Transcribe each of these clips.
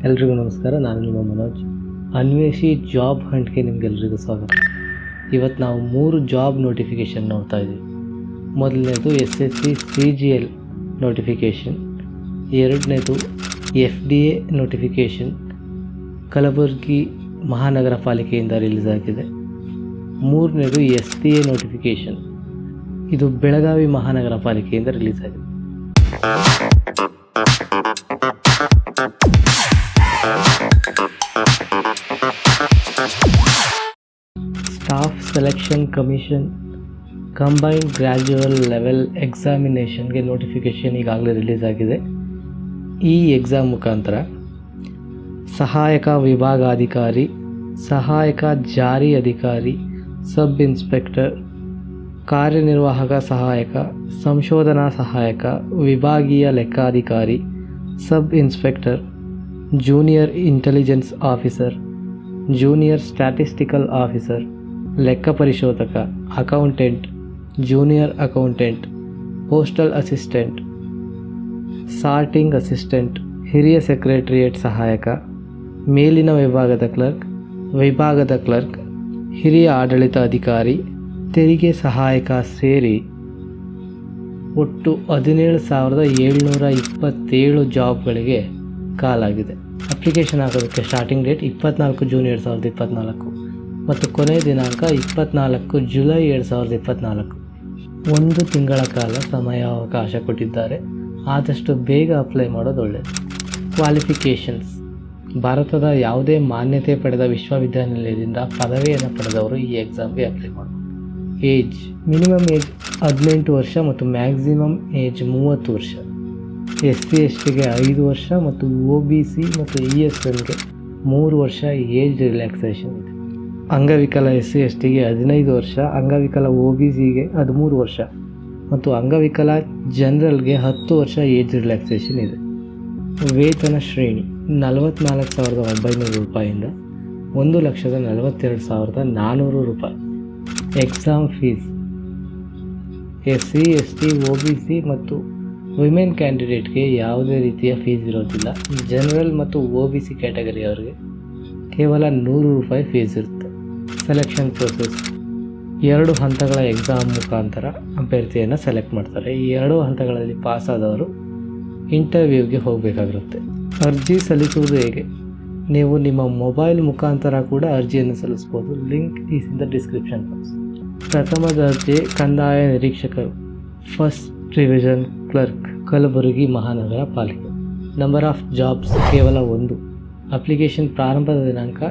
ಎಲ್ರಿಗೂ ನಮಸ್ಕಾರ. ನಾನು ನಿಮ್ಮ ಮನೋಜ್. ಅನ್ವೇಷಿ ಜಾಬ್ ಹಂಟ್ಗೆ ನಿಮಗೆಲ್ರಿಗೂ ಸ್ವಾಗತ. ಇವತ್ತು ನಾವು 3 ಜಾಬ್ ನೋಟಿಫಿಕೇಷನ್ ನೋಡ್ತಾ ಇದ್ದೀವಿ. ಮೊದಲನೇದು SSC CGL ನೋಟಿಫಿಕೇಷನ್, ಎರಡನೇದು FDA ನೋಟಿಫಿಕೇಷನ್ ಕಲಬುರಗಿ ಮಹಾನಗರ ಪಾಲಿಕೆಯಿಂದ ರಿಲೀಸ್ ಆಗಿದೆ. ಮೂರನೇದು STA ನೋಟಿಫಿಕೇಷನ್, ಇದು ಬೆಳಗಾವಿ ಮಹಾನಗರ ಪಾಲಿಕೆಯಿಂದ ರಿಲೀಸ್ ಆಗಿದೆ. Staff selection commission combined graduate level ಎಕ್ಸಾಮಿನೇಷನ್ಗೆ ನೋಟಿಫಿಕೇಷನ್ ಈಗಾಗಲೇ ರಿಲೀಸ್ ಆಗಿದೆ. ಈ ಎಕ್ಸಾಮ್ ಮುಖಾಂತರ ಸಹಾಯಕ ವಿಭಾಗಾಧಿಕಾರಿ, ಸಹಾಯಕ ಜಾರಿ ಅಧಿಕಾರಿ, ಸಬ್ ಇನ್ಸ್ಪೆಕ್ಟರ್, ಕಾರ್ಯನಿರ್ವಾಹಕ ಸಹಾಯಕ, ಸಂಶೋಧನಾ ಸಹಾಯಕ, ವಿಭಾಗೀಯ ಲೆಕ್ಕಾಧಿಕಾರಿ, sub inspector, junior intelligence officer, junior statistical officer, ಲೆಕ್ಕ ಪರಿಶೋಧಕ, accountant, junior accountant, postal assistant, sorting assistant, ಹಿರಿಯ ಸೆಕ್ರೆಟರಿಯೇಟ್ ಸಹಾಯಕ, ಮೇಲಿನ ವಿಭಾಗದ ಕ್ಲರ್ಕ್, ಹಿರಿಯ ಆಡಳಿತ ಅಧಿಕಾರಿ, ತೆರಿಗೆ ಸಹಾಯಕ ಸೇರಿ ಒಟ್ಟು 17,727 ಜಾಬ್ಗಳಿಗೆ ಕಾಲಾಗಿದೆ. ಅಪ್ಲಿಕೇಶನ್ ಆಗೋದಕ್ಕೆ ಸ್ಟಾರ್ಟಿಂಗ್ ಡೇಟ್ 24 ಜೂನ್ 2024 ಮತ್ತು ಕೊನೆಯ ದಿನಾಂಕ 24 ಜುಲೈ 2024. 1 ತಿಂಗಳ ಕಾಲ ಸಮಯಾವಕಾಶ ಕೊಟ್ಟಿದ್ದಾರೆ. ಆದಷ್ಟು ಬೇಗ ಅಪ್ಲೈ ಮಾಡೋದು ಒಳ್ಳೆಯದು. ಕ್ವಾಲಿಫಿಕೇಷನ್ಸ್: ಭಾರತದ ಯಾವುದೇ ಮಾನ್ಯತೆ ಪಡೆದ ವಿಶ್ವವಿದ್ಯಾನಿಲಯದಿಂದ ಪದವಿಯನ್ನು ಪಡೆದವರು ಈ ಎಕ್ಸಾಮ್ಗೆ ಅಪ್ಲೈ ಮಾಡಬಹುದು. ಏಜ್: ಮಿನಿಮಮ್ ಏಜ್ 18 ವರ್ಷ ಮತ್ತು ಮ್ಯಾಕ್ಸಿಮಮ್ ಏಜ್ 30 ವರ್ಷ. SC/STಗೆ 5 ವರ್ಷ ಮತ್ತು OBC ಮತ್ತು ESNಗೆ 3 ವರ್ಷ ಏಜ್ ರಿಲ್ಯಾಕ್ಸೇಷನ್ ಇದೆ. ಅಂಗವಿಕಲ SC/STಗೆ 15 ವರ್ಷ, ಅಂಗವಿಕಲ OBCಗೆ 13 ವರ್ಷ ಮತ್ತು ಅಂಗವಿಕಲ ಜನರಲ್ಗೆ 10 ವರ್ಷ ಏಜ್ ರಿಲ್ಯಾಕ್ಸೇಷನ್ ಇದೆ. ವೇತನ ಶ್ರೇಣಿ 44,900 ರೂಪಾಯಿಂದ 1,42,400 ರೂಪಾಯಿ. ಎಕ್ಸಾಮ್ ಫೀಸ್: SC/ST, OBC ಮತ್ತು ವಿಮೆನ್ ಕ್ಯಾಂಡಿಡೇಟ್ಗೆ ಯಾವುದೇ ರೀತಿಯ ಫೀಸ್ ಇರೋದಿಲ್ಲ. ಜನರಲ್ ಮತ್ತು OBC ಕ್ಯಾಟಗರಿಯವರಿಗೆ ಕೇವಲ 100 ರೂಪಾಯಿ ಫೀಸ್ ಇರುತ್ತೆ. ಸೆಲೆಕ್ಷನ್ ಪ್ರೋಸೆಸ್: 2 ಹಂತಗಳ ಎಕ್ಸಾಮ್ ಮುಖಾಂತರ ಅಭ್ಯರ್ಥಿಯನ್ನು ಸೆಲೆಕ್ಟ್ ಮಾಡ್ತಾರೆ. ಈ 2 ಹಂತಗಳಲ್ಲಿ ಪಾಸ್ ಆದವರು ಇಂಟರ್ವ್ಯೂಗೆ ಹೋಗಬೇಕಾಗಿರುತ್ತೆ. ಅರ್ಜಿ ಸಲ್ಲಿಸುವುದು ಹೇಗೆ? ನೀವು ನಿಮ್ಮ ಮೊಬೈಲ್ ಮುಖಾಂತರ ಕೂಡ ಅರ್ಜಿಯನ್ನು ಸಲ್ಲಿಸ್ಬೋದು. Link is in the description box. ಪ್ರಥಮ ದರ್ಜೆ ಕಂದಾಯ ನಿರೀಕ್ಷಕರು, ಫಸ್ಟ್ ರಿವಿಷನ್ ಕ್ಲರ್ಕ್, ಕಲಬುರಗಿ ಮಹಾನಗರ ಪಾಲಿಕೆ. ನಂಬರ್ ಆಫ್ ಜಾಬ್ಸ್ ಕೇವಲ 1. ಅಪ್ಲಿಕೇಶನ್ ಪ್ರಾರಂಭದ ದಿನಾಂಕ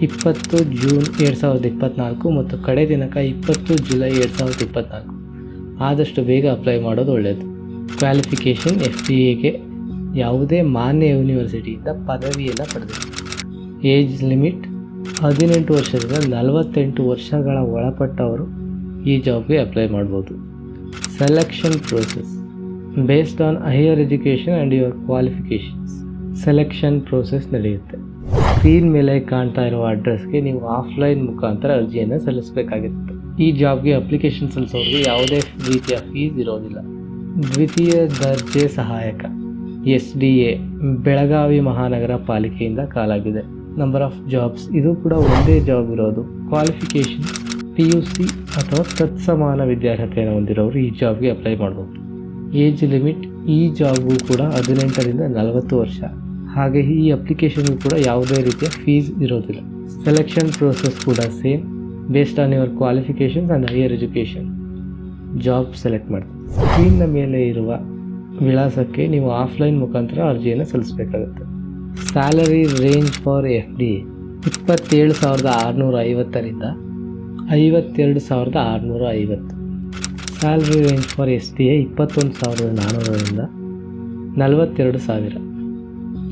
20 ಜೂನ್ 2024 ಮತ್ತು ಕಡೆ ದಿನಾಂಕ 20 ಜುಲೈ 2024. ಆದಷ್ಟು ಬೇಗ ಅಪ್ಲೈ ಮಾಡೋದು ಒಳ್ಳೆಯದು. ಕ್ವಾಲಿಫಿಕೇಷನ್: FBAಗೆ ಯಾವುದೇ ಮಾನ್ಯ ಯೂನಿವರ್ಸಿಟಿಯಿಂದ ಪದವಿಯನ್ನು ಪಡೆದಿದೆ. ಏಜ್ ಲಿಮಿಟ್: 18 ವರ್ಷದಿಂದ 48 ವರ್ಷಗಳ ಒಳಪಟ್ಟವರು ಈ ಜಾಬ್ಗೆ ಅಪ್ಲೈ ಮಾಡ್ಬೋದು. Selection process: based on higher education and your qualifications selection process ನಡೆಯುತ್ತೆ. ಸ್ಕ್ರೀನ್ ಮೇಲೆ ಕಾಣ್ತಾ ಇರುವ ಅಡ್ರೆಸ್ಗೆ ನೀವು ಆಫ್ಲೈನ್ ಮುಖಾಂತರ ಅರ್ಜಿಯನ್ನು ಸಲ್ಲಿಸಬೇಕಾಗಿರುತ್ತೆ. ಈ ಜಾಬ್ಗೆ ಅಪ್ಲಿಕೇಶನ್ ಸಲ್ಲಿಸೋರಿಗೆ ಯಾವುದೇ ರೀತಿಯ ಫೀಸ್ ಇರೋದಿಲ್ಲ. ದ್ವಿತೀಯ ದರ್ಜೆ ಸಹಾಯಕ, SDA ಬೆಳಗಾವಿ ಮಹಾನಗರ ಪಾಲಿಕೆಯಿಂದ ಕಾಲಾಗಿದೆ. ನಂಬರ್ ಆಫ್ ಜಾಬ್ಸ್: ಇದು ಕೂಡ ಒಂದೇ ಜಾಬ್ ಇರೋದು. ಕ್ವಾಲಿಫಿಕೇಷನ್: PUC ಅಥವಾ ತತ್ಸಮಾನ ವಿದ್ಯಾರ್ಹತೆಯನ್ನು ಹೊಂದಿರೋರು ಈ ಜಾಬ್ಗೆ ಅಪ್ಲೈ ಮಾಡ್ಬೋದು. ಏಜ್ ಲಿಮಿಟ್: ಈ ಜಾಬ್ಗೂ ಕೂಡ 18ರಿಂದ 40 ವರ್ಷ. ಹಾಗೆ ಈ ಅಪ್ಲಿಕೇಶನ್ಗೂ ಕೂಡ ಯಾವುದೇ ರೀತಿಯ ಫೀಸ್ ಇರೋದಿಲ್ಲ. ಸೆಲೆಕ್ಷನ್ ಪ್ರೋಸೆಸ್ ಕೂಡ same, based on your qualifications and higher education job select ಮಾಡ್ತೀವಿ. ಸ್ಕ್ರೀನ್ನ ಮೇಲೆ ಇರುವ ವಿಳಾಸಕ್ಕೆ ನೀವು ಆಫ್ಲೈನ್ ಮುಖಾಂತರ ಅರ್ಜಿಯನ್ನು ಸಲ್ಲಿಸಬೇಕಾಗುತ್ತೆ. ಸ್ಯಾಲರಿ ರೇಂಜ್ ಫಾರ್ FDA: 27,650ರಿಂದ 52,650. ಸ್ಯಾಲರಿ ರೇಂಜ್ ಫಾರ್ STA 21,400ರಿಂದ 42,000.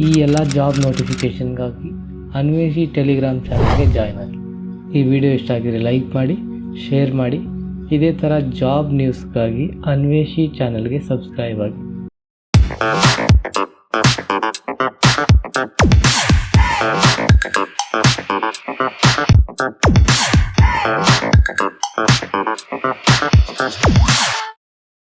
ಈ ಎಲ್ಲ ಜಾಬ್ ನೋಟಿಫಿಕೇಷನ್ಗಾಗಿ ಅನ್ವೇಷಿ ಟೆಲಿಗ್ರಾಮ್ ಚಾನಲ್ಗೆ ಜಾಯ್ನ್ ಆಗಿ. ಈ ವಿಡಿಯೋ ಇಷ್ಟ ಆಗಿದ್ರೆ ಲೈಕ್ ಮಾಡಿ, ಶೇರ್ ಮಾಡಿ. ಇದೇ ಥರ ಜಾಬ್ ನ್ಯೂಸ್ಗಾಗಿ ಅನ್ವೇಷಿ ಚಾನಲ್ಗೆ ಸಬ್ಸ್ಕ್ರೈಬ್ ಆಗಿ.